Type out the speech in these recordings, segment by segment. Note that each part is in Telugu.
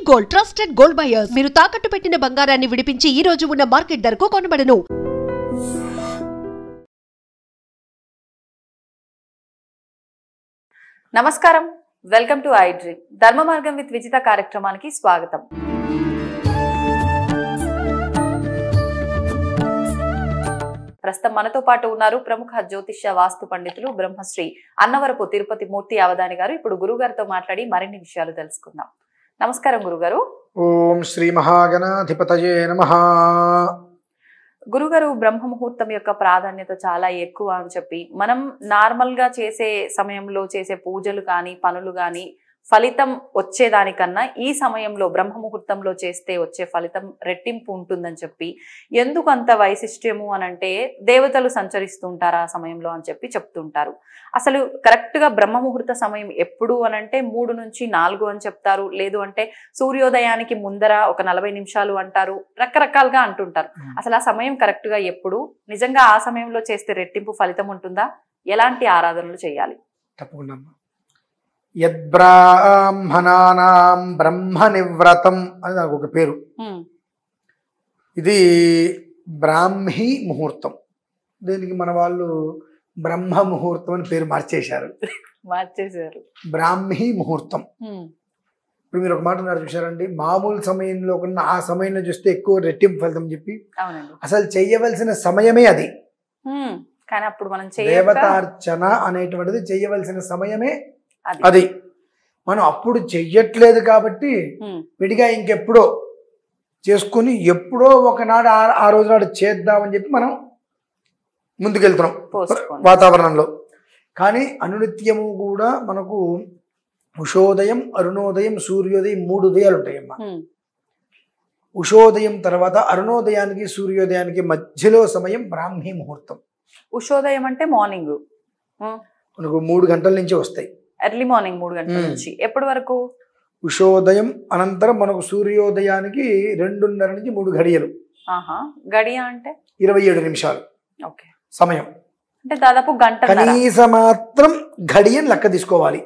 Gold trusted gold buyers. మీరు తాకట్టు పెట్టిన బంగారాన్ని విడిపించి ఈ రోజు ఉన్న మార్కెట్ ధరకు కొనబడను. నమస్కారం, వెల్కమ్ టు ఐ డ్రీమ్. ధర్మ మార్గం విత్ విజిత కార్యక్రమానికి స్వాగతం. ప్రస్తుతం మనతో పాటు ఉన్నారు ప్రముఖ జ్యోతిష్య వాస్తు పండితులు బ్రహ్మశ్రీ అన్నవరపు తిరుపతి మూర్తి అవధాని గారు. ఇప్పుడు గురువు గారితో మాట్లాడి మరిన్ని విషయాలు తెలుసుకుందాం. నమస్కారం గురుగారు. ఓం శ్రీ మహాగణాధిపతయే నమః. గురుగారు, బ్రహ్మ ముహూర్తం యొక్క ప్రాధాన్యత చాలా ఎక్కువ అని చెప్పి మనం నార్మల్ గా చేసే సమయంలో చేసే పూజలు కానీ పనులు కానీ ఫలితం వచ్చేదానికన్నా ఈ సమయంలో బ్రహ్మ ముహూర్తంలో చేస్తే వచ్చే ఫలితం రెట్టింపు ఉంటుందని చెప్పి, ఎందుకు అంత వైశిష్ట్యము అని అంటే దేవతలు సంచరిస్తుంటారు ఆ సమయంలో అని చెప్పి చెప్తుంటారు. అసలు కరెక్ట్ గా బ్రహ్మ ముహూర్త సమయం ఎప్పుడు అని అంటే 3 నుంచి 4 అని చెప్తారు. లేదు అంటే సూర్యోదయానికి ముందర ఒక 40 నిమిషాలు అంటారు. రకరకాలుగా అంటుంటారు. అసలు ఆ సమయం కరెక్ట్ గా ఎప్పుడు, నిజంగా ఆ సమయంలో చేస్తే రెట్టింపు ఫలితం ఉంటుందా, ఎలాంటి ఆరాధనలు చేయాలి? తప్పకుండా. యద్బ్రాహ్మణానాం బ్రహ్మ నివ్రతం అని నాకు ఒక పేరు. ఇది బ్రాహ్మీ ముహూర్తం. దీనికి మన వాళ్ళు బ్రహ్మ ముహూర్తం అని పేరు మార్చేశారు. బ్రాహ్మీ ముహూర్తం. ఇప్పుడు మీరు ఒక మాట ఉన్నారు చూసారండి, మామూలు సమయంలో కన్నా ఆ సమయంలో చూస్తే ఎక్కువ రెట్టింపు ఫలితం చెప్పి, అసలు చెయ్యవలసిన సమయమే అది. కానీ అప్పుడు మనం దేవతార్చన అనేటువంటిది చెయ్యవలసిన సమయమే అది. మనం అప్పుడు చెయ్యట్లేదు కాబట్టి విడిగా ఇంకెప్పుడో చేసుకుని ఎప్పుడో ఒకనాడు ఆ రోజు నాడు చేద్దామని చెప్పి మనం ముందుకెళ్తున్నాం వాతావరణంలో. కానీ అనునిత్యము కూడా మనకు ఉషోదయం, అరుణోదయం, సూర్యోదయం 3 ఉదయాలు ఉంటాయమ్మా. ఉషోదయం తర్వాత అరుణోదయానికి సూర్యోదయానికి మధ్యలో సమయం బ్రాహ్మీ ముహూర్తం. ఉషోదయం అంటే మార్నింగ్ మనకు 3 గంటల నుంచి వస్తాయి. ఎర్లీ మార్నింగ్ 3 గంటల నుంచి ఎప్పటి వరకు? ఉషోదయం అనంతరం మనకు సూర్యోదయానికి 2:30 నుంచి 3 గడియలు. గడియ అంటే 27 నిమిషాలు సమయం. అంటే దాదాపు గంట కనీస మాత్రం గడియని లెక్క తీసుకోవాలి.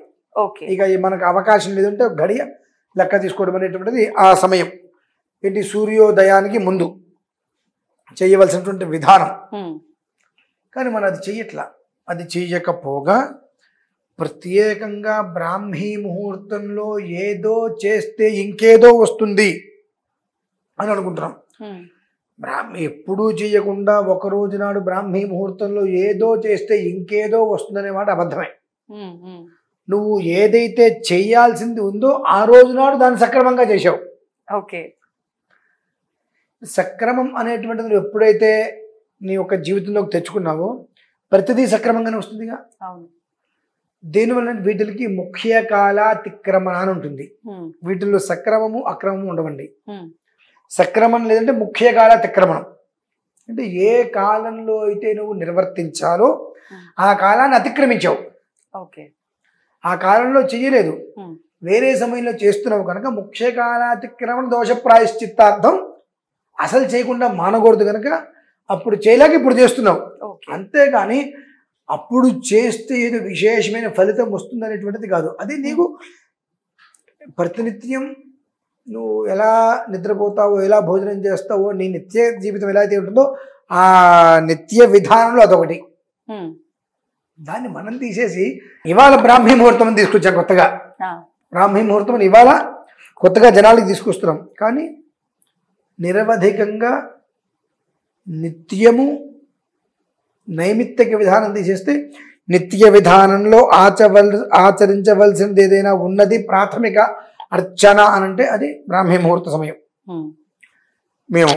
ఇక మనకు అవకాశం లేదంటే గడియ లెక్క తీసుకోవడం అనేటువంటిది ఆ సమయం. ఏంటి, సూర్యోదయానికి ముందు చేయవలసినటువంటి విధానం. కానీ మనం అది చెయ్యట్లా. అది చెయ్యకపోగా ప్రత్యేకంగా బ్రాహ్మీ ముహూర్తంలో ఏదో చేస్తే ఇంకేదో వస్తుంది అని అనుకుంటున్నాం. ఎప్పుడూ చేయకుండా ఒక రోజు నాడు బ్రాహ్మీ ముహూర్తంలో ఏదో చేస్తే ఇంకేదో వస్తుందనే మాట అబద్ధమే. నువ్వు ఏదైతే చేయాల్సింది ఉందో ఆ రోజు నాడు దాన్ని సక్రమంగా చేసావు. సక్రమం అనేటువంటిది నువ్వు ఎప్పుడైతే నీ యొక్క జీవితంలోకి తెచ్చుకున్నావో ప్రతిదీ సక్రమంగానే వస్తుందిగా. దేనివల్ల వీటికి ముఖ్య కాలాతిక్రమణ అని ఉంటుంది. వీటిల్లో సక్రమము అక్రమము ఉండవండి. సక్రమం లేదంటే ముఖ్య కాలాతిక్రమణం అంటే ఏ కాలంలో అయితే నువ్వు నిర్వర్తించాలో ఆ కాలాన్ని అతిక్రమించావు. ఆ కాలంలో చెయ్యలేదు, వేరే సమయంలో చేస్తున్నావు కనుక ముఖ్య కాలాతిక్రమణ దోష ప్రాయశ్చిత్తార్థం అసలు చేయకుండా మానకూడదు కనుక అప్పుడు చేయలేక ఇప్పుడు చేస్తున్నావు. అంతేగాని అప్పుడు చేస్తే ఏదో విశేషమైన ఫలితం వస్తుంది అనేటువంటిది కాదు. అది నీకు ప్రతినిత్యం నువ్వు ఎలా నిద్రపోతావో, ఎలా భోజనం చేస్తావో, నీ నిత్య జీవితం ఎలా అయితే ఉంటుందో ఆ నిత్య విధానంలో అదొకటి. దాన్ని మనం తీసేసి ఇవాళ బ్రాహ్మీ ముహూర్తం అని తీసుకొచ్చాం కొత్తగా. బ్రాహ్మీ ముహూర్తం అని ఇవాళ కొత్తగా జనాలకి తీసుకొస్తున్నాం. కానీ నిరవధికంగా నిత్యము నైమిత్తిక విధానం తీసేస్తే నిత్య విధానంలో ఆచరించవలసినది ఏదైనా ఉన్నది ప్రాథమిక అర్చన అనంటే అది బ్రాహ్మీ ముహూర్త సమయం. మేము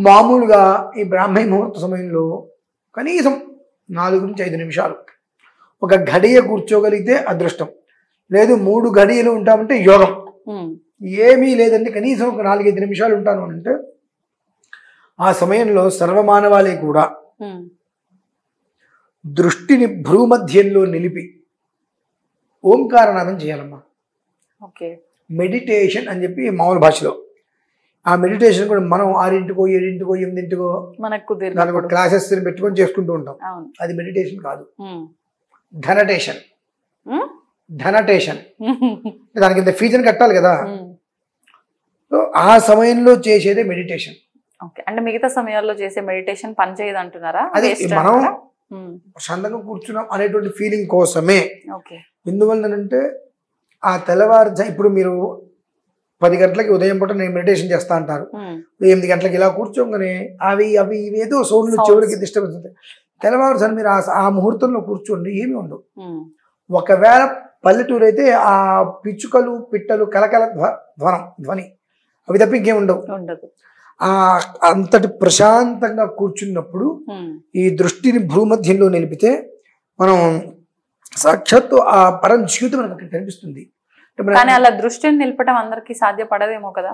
మామూలుగా ఈ బ్రాహ్మీ ముహూర్త సమయంలో కనీసం 4 నుంచి 5 నిమిషాలు ఒక గడియ కూర్చోగలిగితే అదృష్టం. లేదు 3 గడియలు ఉంటామంటే యోగం. ఏమీ లేదండి కనీసం ఒక 4-5 నిమిషాలు ఉంటాను అంటే ఆ సమయంలో సర్వమానవాళి కూడా దృష్టిని భ్రూమధ్యంలో నిలిపి ఓంకారనాదం చేయాలమ్మా. మెడిటేషన్ అని చెప్పి మామూలు భాషలో. ఆ మెడిటేషన్ కూడా మనం 6-7 8 మనకు క్లాసెస్ పెట్టుకొని చేసుకుంటూ ఉంటాం. అది మెడిటేషన్ కాదు, ధనటేషన్. ధనటేషన్ దానికి ఇంత ఫీజుని కట్టాలి కదా. సో ఆ సమయంలో చేసేదే మెడిటేషన్. ఓకే, అంటే మిగతా సమయాల్లో చేసే మెడిటేషన్ పని చేయదు అంటున్నారా? అది మనం ప్రశాంతంగా కూర్చున్నాం అనేటువంటి ఫీలింగ్ కోసమే. ఓకే, ఎందువల్లనంటే ఆ తెల్లవారుజా ఇప్పుడు మీరు 10 గంటలకి ఉదయం పూట నేను మెడిటేషన్ చేస్తా అంటారు, 8 గంటలకి ఇలా కూర్చోగానే అవి ఏదో సౌండ్లు చెవులకి డిస్టర్బెన్స్ అవుతాయి. తెల్లవారుజాను మీరు ఆ ముహూర్తంలో కూర్చోండి, ఏమి ఉండవు. ఒకవేళ పల్లెటూరు అయితే ఆ పిచ్చుకలు పిట్టలు కలకల ధ్వని అవి తప్ప ఇంకేం ఉండవు. అంతటి ప్రశాంతంగా కూర్చున్నప్పుడు ఈ దృష్టిని భూమధ్యంలో నిలిపితే మనం సాక్షాత్తు ఆ పరం జీవితం మనకు అక్కడ కనిపిస్తుంది. కానీ అలా దృష్టిని నిలపడం అందరికీ సాధ్యపడదేమో కదా.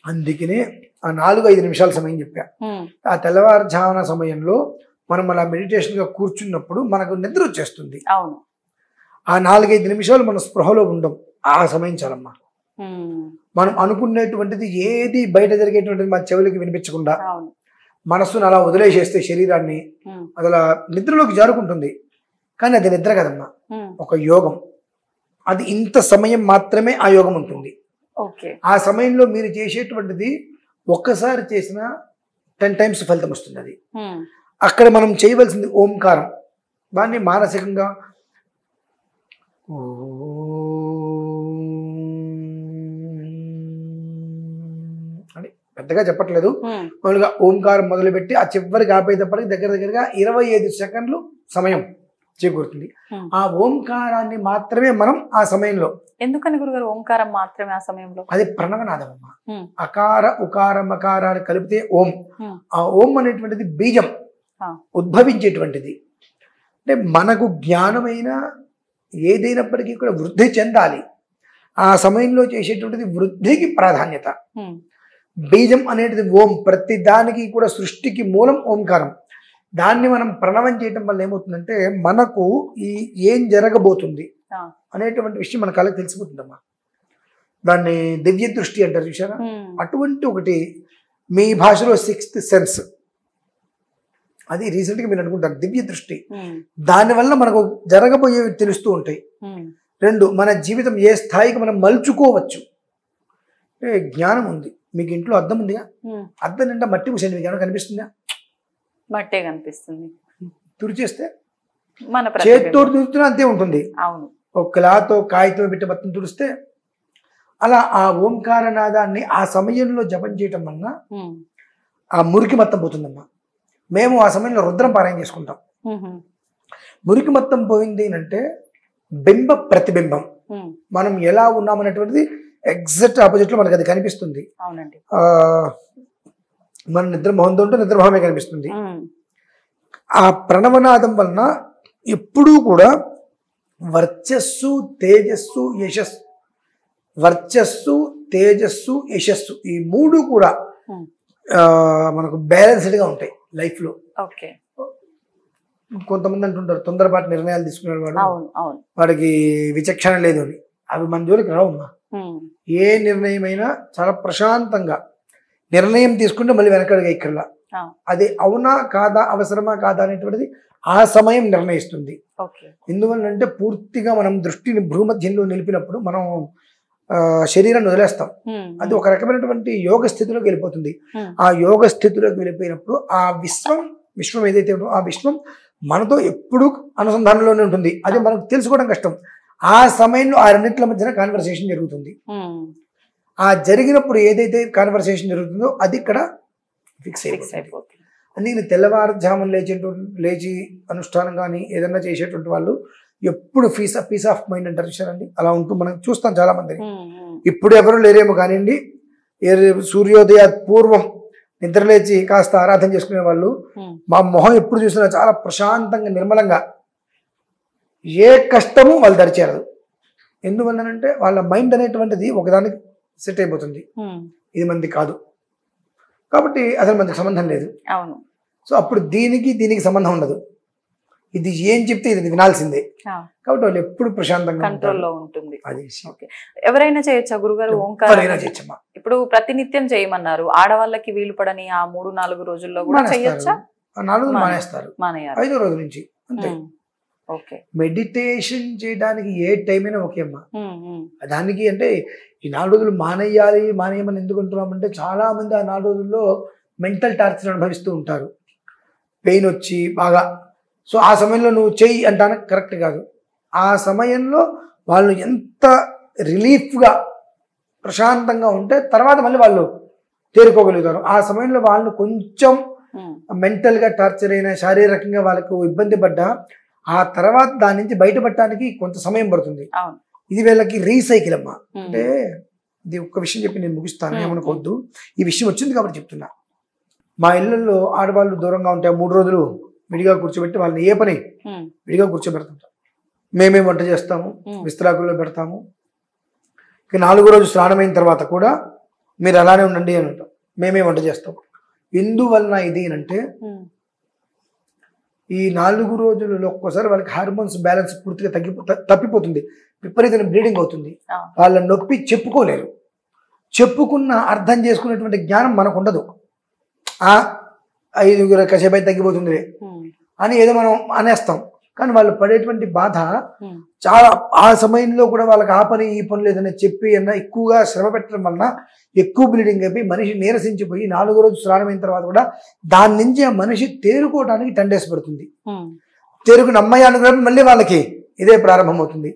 అందుకనే ఆ 4-5 నిమిషాల సమయం చెప్పా. ఆ తెల్లవారుజామున సమయంలో మనం అలా మెడిటేషన్ గా కూర్చున్నప్పుడు మనకు నిద్ర వచ్చేస్తుంది. అవును, ఆ 4-5 నిమిషాలు మన స్పృహలో ఉండం. ఆ సమయం చాలమ్మా. మనం అనుకునేటువంటిది ఏది బయట జరిగేటువంటిది మన చెవులకి వినిపించకుండా మనస్సును అలా వదిలేసేస్తే శరీరాన్ని అది అలా నిద్రలోకి జారుకుంటుంది. కానీ అది నిద్ర కదమ్మా, ఒక యోగం. అది ఇంత సమయం మాత్రమే ఆ యోగం ఉంటుంది. ఆ సమయంలో మీరు చేసేటువంటిది ఒక్కసారి చేసిన 10 టైమ్స్ ఫలితం వస్తుంది. అది అక్కడ మనం చేయవలసింది ఓంకారం. దాన్ని మానసికంగా అని పెద్దగా చెప్పట్లేదు, మామూలుగా ఓంకారం మొదలుపెట్టి ఆ చివరికి ఆపేటప్పటికి దగ్గరగా 25 సెకండ్లు సమయం చేకూరుతుంది. ఆ ఓంకారాన్ని మాత్రమే మనం ఆ సమయంలో. ఎందుకని గురుగారు ఓంకారం మాత్రమే ఆ సమయంలో? అది ప్రణవనాదం అమ్మా. అకార ఉకార మకారాన్ని కలిపితే ఓం. ఆ ఓం అనేటువంటిది బీజం, ఉద్భవించేటువంటిది. అంటే మనకు జ్ఞానమైన ఏదైనప్పటికీ కూడా వృద్ధి చెందాలి. ఆ సమయంలో చేసేటువంటిది వృద్ధికి ప్రాధాన్యత. బీజం అనేది ఓం. ప్రతి దానికి కూడా సృష్టికి మూలం ఓంకారం. దాన్ని మనం ప్రణవం చేయటం వల్ల ఏమవుతుందంటే మనకు ఏం జరగబోతుంది అనేటువంటి విషయం మన కళ్ళకి తెలిసిపోతుందమ్మా. దాన్ని దివ్య దృష్టి అంటారు చూసారా, అటువంటి ఒకటి మీ భాషలో 6th సెన్స్. అది రీసెంట్ గా మీరు అనుకుంటారు దివ్య దృష్టి. దానివల్ల మనకు జరగబోయేవి తెలుస్తూ ఉంటాయి. 2, మన జీవితం ఏ స్థాయికి మనం మలుచుకోవచ్చు. జ్ఞానం ఉంది. మీకు ఇంట్లో అద్దం ఉందిగా, అద్దం నిండా మట్టి పూసేది మీకు ఏమైనా కనిపిస్తుందా? మట్టే కనిపిస్తుంది. తుడిచేస్తే మన చేతితో తుడుస్తున్నా అంతే ఉంటుంది. అవును, ఒక క్లాతో కాగితో పెట్టి మొత్తం తుడిస్తే అలా ఆ ఓంకార నాదాన్ని ఆ సమయంలో జపం చేయటం వలన ఆ మురికి మొత్తం పోతుందమ్మా. మేము ఆ సమయంలో రుద్రం పారాయణ చేసుకుంటాం. మురికి మొత్తం పోయింది అంటే బింబ ప్రతిబింబం, మనం ఎలా ఉన్నామనేటువంటిది ఎగ్జాక్ట్ ఆపోజిట్ లో మనకు అది కనిపిస్తుంది. మన నిద్రమోహంతో ఉంటే నిద్రమోహమే కనిపిస్తుంది. ఆ ప్రణవనాదం వలన ఎప్పుడూ కూడా వర్చస్సు తేజస్సు యశస్సు, వర్చస్సు తేజస్సు యశస్సు ఈ 3 కూడా మనకు బ్యాలెన్స్డ్గా ఉంటాయి లైఫ్ లో. కొంతమంది అంటుంటారు తొందరపాటు నిర్ణయాలు తీసుకునేవాడు, వాడికి విచక్షణ లేదు అని. అవి మన జోలికి రావమ్మా. ఏ నిర్ణయమైనా చాలా ప్రశాంతంగా నిర్ణయం తీసుకుంటే మళ్ళీ వెనకడుగా ఇక్కడ అది అవునా కాదా, అవసరమా కాదా అనేటువంటిది ఆ సమయం నిర్ణయిస్తుంది. ఎందువల్లంటే పూర్తిగా మనం దృష్టిని భూమధ్యంలో నిలిపినప్పుడు మనం శరీరాన్ని వదిలేస్తాం. అది ఒక రకమైనటువంటి యోగ స్థితిలోకి వెళ్ళిపోతుంది. ఆ యోగ స్థితిలోకి వెళ్ళిపోయినప్పుడు ఆ విశ్వం ఏదైతే ఉందో ఆ విశ్వం మనతో ఎప్పుడూ అనుసంధానంలోనే ఉంటుంది. అది మనకు తెలుసుకోవడం కష్టం. ఆ సమయంలో ఆ రెండింటిల మధ్యన కాన్వర్సేషన్ జరుగుతుంది. ఆ జరిగినప్పుడు ఏదైతే కాన్వర్సేషన్ జరుగుతుందో అది ఇక్కడ ఫిక్స్ అయిపోతుంది. అందుకని తెల్లవారుజామున లేచి అనుష్ఠానం కానీ ఏదన్నా చేసేటువంటి వాళ్ళు ఎప్పుడు పీస్ ఆఫ్ మైండ్ అంటారు చూసారండి, అలా ఉంటూ మనం చూస్తాం చాలా మంది. ఇప్పుడు ఎవరు లేరేమో కానివ్వండి, సూర్యోదయ పూర్వం నిద్రలేచి కాస్త ఆరాధన చేసుకునే వాళ్ళు మా మొహం ఎప్పుడు చూసినా చాలా ప్రశాంతంగా నిర్మలంగా, ఏ కష్టము వాళ్ళు దరిచేరదు. ఎందువల్లనంటే వాళ్ళ మైండ్ అనేటువంటిది ఒకదానికి సెట్ అయిపోతుంది. ఇది మంది కాదు కాబట్టి అసలు మనకి సంబంధం లేదు. సో అప్పుడు దీనికి సంబంధం ఉండదు. ఇది ఏం చెప్తే ఇది వినాల్సిందే. కాబట్టి వాళ్ళు ఎప్పుడు ప్రశాంతంగా కంట్రోల్లో ఉంటుంది. ఎవరైనా చేయొచ్చా గురుగారు ఓంకారం? చేయొచ్చమ్మా. ఇప్పుడు ప్రతినిత్యం చేయమన్నారు, ఆడవాళ్ళకి వీలు పడని ఆ 3-4 రోజుల్లో కూడా చేయొచ్చా? 4 మానేస్తారు, 5వ రోజు నుంచి అంతే. మెడిటేషన్ చేయడానికి ఏ టైం అయినా ఓకే అమ్మా. దానికి అంటే ఈ 4 రోజులు మానేయమని ఎందుకు అంటున్నామంటే చాలా మంది ఆ 4 రోజుల్లో మెంటల్ టార్చర్ అనుభవిస్తూ ఉంటారు, పెయిన్ వచ్చి బాగా. సో ఆ సమయంలో నువ్వు చెయ్యి అంటానికి కరెక్ట్ కాదు. ఆ సమయంలో వాళ్ళు ఎంత రిలీఫ్గా ప్రశాంతంగా ఉంటే తర్వాత మళ్ళీ వాళ్ళు తేరుకోగలుగుతారు. ఆ సమయంలో వాళ్ళు కొంచెం మెంటల్గా టార్చర్ అయినా శారీరకంగా వాళ్ళకు ఇబ్బంది పడ్డా ఆ తర్వాత దాని నుంచి బయటపడటానికి కొంత సమయం పడుతుంది. ఇది వీళ్ళకి రీసైకిల్ అమ్మా. అంటే ఇది ఒక్క విషయం చెప్పి నేను ముగిస్తాను, ఏమనుకోవద్దు. ఈ విషయం వచ్చింది కాబట్టి చెప్తున్నా. మా ఇళ్ళల్లో ఆడవాళ్ళు దూరంగా ఉంటే 3 రోజులు విడిగా కూర్చోబెట్టి వాళ్ళని ఏ పని విడిగా కూర్చోబెడుతుంటాం. మేమే వంట చేస్తాము, విస్తరాకుల్లో పెడతాము. ఇక 4వ రోజు స్నానమైన తర్వాత కూడా మీరు అలానే ఉండండి అని అంటాం, మేమే వంట చేస్తాం. ఎందువలన ఇది అంటే ఈ 4 రోజులలో ఒక్కోసారి వాళ్ళకి హార్మోన్స్ బ్యాలెన్స్ పూర్తిగా తప్పిపోతుంది, విపరీతమైన బ్లీడింగ్ అవుతుంది. వాళ్ళ నొప్పి చెప్పుకోలేరు, చెప్పుకున్న అర్థం చేసుకునేటువంటి జ్ఞానం మనకు ఉండదు. 5 కాసేపు అయితే తగ్గిపోతుంది అని ఏదో మనం అనేస్తాం. కానీ వాళ్ళు పడేటువంటి బాధ చాలా. ఆ సమయంలో కూడా వాళ్ళకి ఆ పని ఈ పని లేదని చెప్పి ఎక్కువగా శ్రమ పెట్టడం వలన ఎక్కువ బ్లీడింగ్ అయిపోయి మనిషి నీరసించిపోయి 4వ రోజు స్నానమైన తర్వాత కూడా దాని నుంచి ఆ మనిషి తేరుకోవడానికి 10 days పడుతుంది. తేరుకుని అమ్మాయి అనుకున్నప్పుడు మళ్ళీ వాళ్ళకి ఇదే ప్రారంభమవుతుంది.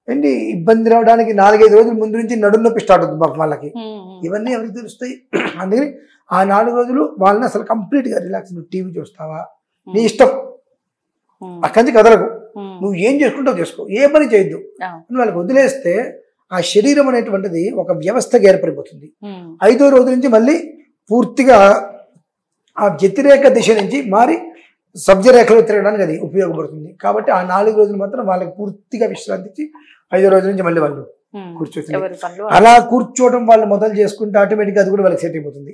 ఏంటి ఇబ్బంది రావడానికి 4-5 రోజుల ముందు నుంచి నడుము నొప్పి స్టార్ట్ అవుతుంది పాపం వాళ్ళకి. ఇవన్నీ ఎవరికి తెలుస్తాయి? అందుకని ఆ 4 రోజులు వాళ్ళని అసలు కంప్లీట్గా రిలాక్స్. నువ్వు టీవీ చూస్తావా నీ ఇష్టం, అక్కడి నుంచి కదలకు, నువ్వు ఏం చేసుకుంటావు చేసుకో, ఏ పని చేయొద్దు అని వాళ్ళకి వదిలేస్తే ఆ శరీరం అనేటువంటిది ఒక వ్యవస్థగా ఏర్పడిపోతుంది. 5వ రోజు నుంచి మళ్ళీ పూర్తిగా ఆ వ్యతిరేక దిశ నుంచి మారి సబ్జ రేఖలు తిరగడానికి అది ఉపయోగపడుతుంది. కాబట్టి ఆ 4 రోజులు మాత్రం వాళ్ళకి పూర్తిగా విశ్రాంతి ఇచ్చి 5వ రోజు నుంచి మళ్ళీ వాళ్ళు కూర్చోవచ్చు. అలా కూర్చోవడం వాళ్ళు మొదలు చేసుకుంటే ఆటోమేటిక్గా అది కూడా వాళ్ళకి సెట్ అయిపోతుంది.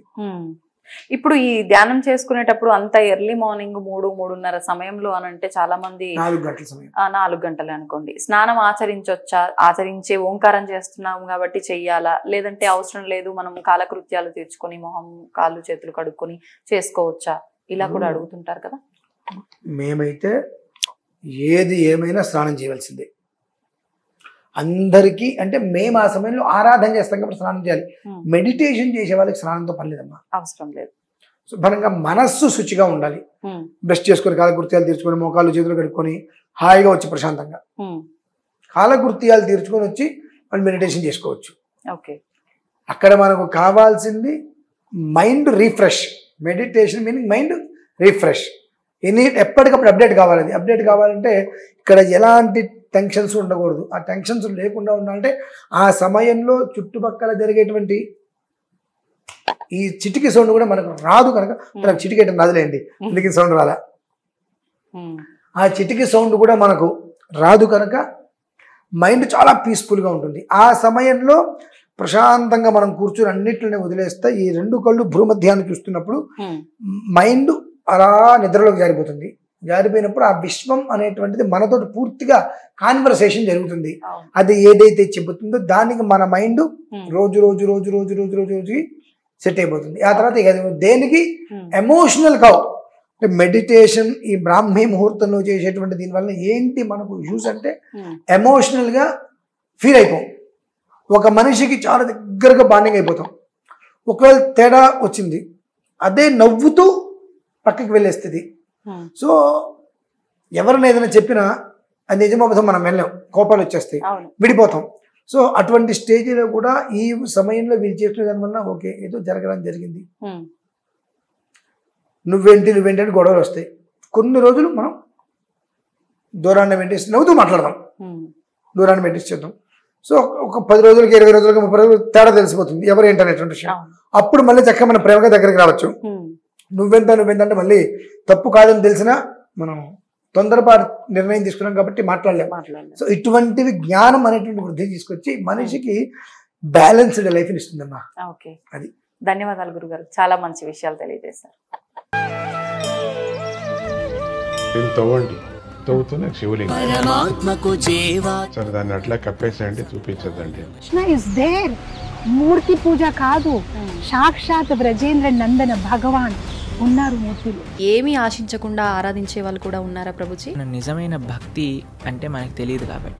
ఇప్పుడు ఈ ధ్యానం చేసుకునేటప్పుడు అంత ఎర్లీ మార్నింగ్ 3-3:30 సమయంలో అని అంటే చాలా మంది 4 గంటల సమయం, 4 గంటలే అనుకోండి, స్నానం ఆచరించొచ్చా? ఆచరించే ఓంకారం చేస్తున్నాం కాబట్టి చెయ్యాలా, లేదంటే అవసరం లేదు మనం కాలకృత్యాలు తీర్చుకొని మొహం కాళ్ళు చేతులు కడుక్కొని చేసుకోవచ్చా? ఇలా కూడా అడుగుతుంటారు కదా. మేమైతే ఏది ఏమైనా స్నానం చేయవలసిందే అందరికీ. అంటే మేము ఆ సమయంలో ఆరాధన చేస్తాం కాబట్టి స్నానం చేయాలి. మెడిటేషన్ చేసే వాళ్ళకి స్నానంతో పని లేదమ్మా, అవసరం లేదు. శుభ్రంగా మనస్సు శుచిగా ఉండాలి. బ్రష్ చేసుకొని కాలకృత్యాలు తీర్చుకొని మోకాళ్ళు చేతులు కడుక్కొని హాయిగా వచ్చి ప్రశాంతంగా కాలకృత్యాలు తీర్చుకొని వచ్చి మనం మెడిటేషన్ చేసుకోవచ్చు. అక్కడ మనకు కావాల్సింది mind refresh. Meditation meaning mind refresh. ఎప్పటికప్పుడు అప్డేట్ కావాలి. అది అప్డేట్ కావాలంటే ఇక్కడ ఎలాంటి టెన్షన్స్ ఉండకూడదు. ఆ టెన్షన్స్ లేకుండా ఉండాలంటే ఆ సమయంలో చుట్టుపక్కల జరిగేటువంటి ఈ చిటికి సౌండ్ కూడా మనకు రాదు కనుక మనకు చిటికేయటం రాదులేండి, చిటికి సౌండ్ రాలా. ఆ చిటికి సౌండ్ కూడా మనకు రాదు కనుక మైండ్ చాలా పీస్ఫుల్గా ఉంటుంది. ఆ సమయంలో ప్రశాంతంగా మనం కూర్చొని అన్నిటిని వదిలేస్తే ఈ 2 కళ్ళు భూమధ్యాన్ని చూస్తున్నప్పుడు మైండ్ అలా నిద్రలోకి జారిపోతుంది. జారిపోయినప్పుడు ఆ విశ్వం అనేటువంటిది మనతో పూర్తిగా కాన్వర్సేషన్ జరుగుతుంది. అది ఏదైతే చెబుతుందో దానికి మన మైండ్ రోజు రోజు రోజు రోజు రోజు రోజు రోజు సెట్ అయిపోతుంది. ఆ తర్వాత ఇక దేనికి ఎమోషనల్ కావు. మెడిటేషన్ ఈ బ్రాహ్మీ ముహూర్తంలో చేసేటువంటి దీనివల్ల ఏంటి మనకు యూజ్ అంటే ఎమోషనల్గా ఫీల్ అయిపోం. ఒక మనిషికి చాలా దగ్గరగా బాండింగ్ అయిపోతాం. ఒకవేళ తేడా వచ్చింది అదే నవ్వుతూ పక్కకి వెళ్ళే స్థితి. సో ఎవరైనా ఏదైనా చెప్పినా అది నిజమవుతాం, మనం వెళ్ళాం, కోపాలు వచ్చేస్తాయి, విడిపోతాం. సో అటువంటి స్టేజ్లో కూడా ఈ సమయంలో వీళ్ళు చేసిన దానివల్ల ఓకే ఏదో జరగడం జరిగింది, నువ్వేంటి అని గొడవలు వస్తాయి. కొన్ని రోజులు మనం దూరాన్ని మెయింటైన్ నవ్వుతూ మాట్లాడదాం, దూరాన్ని మెయింటైన్ చేద్దాం. సో ఒక 10 రోజులకి 20 రోజులకి 30 రోజులు తేడా తెలిసిపోతుంది ఎవరు ఏంటనేటువంటి విషయం. అప్పుడు మళ్ళీ చక్కగా మన ప్రేమగా దగ్గరికి రావచ్చు. నువ్వెంత అంటే మళ్ళీ తప్పు కాదని తెలిసినా మనం తొందరపాటు నిర్ణయం తీసుకున్నాం కాబట్టి మాట్లాడలేము. సో ఇటువంటివి జ్ఞానం అనేటువంటి వృద్ధి తీసుకొచ్చి మనిషికి బ్యాలెన్స్డ్ లైఫ్ని ఇస్తుందమ్మా. అది. ధన్యవాదాలు గురుగారు, చాలా మంచి విషయాలు తెలియజేశారు. తవ్వుతూనే శివలింగం సరే దాన్ని అట్లా కప్పేసేయండి, చూపించదండి. మూర్తి పూజ కాదు, సాక్షాత్ బ్రజేంద్ర నందన భగవాన్ ఉన్నారు మూర్తులు. ఏమీ ఆశించకుండా ఆరాధించే వాళ్ళు కూడా ఉన్నారా ప్రభుజీ? నిజమైన భక్తి అంటే మనకు తెలియదు కాబట్టి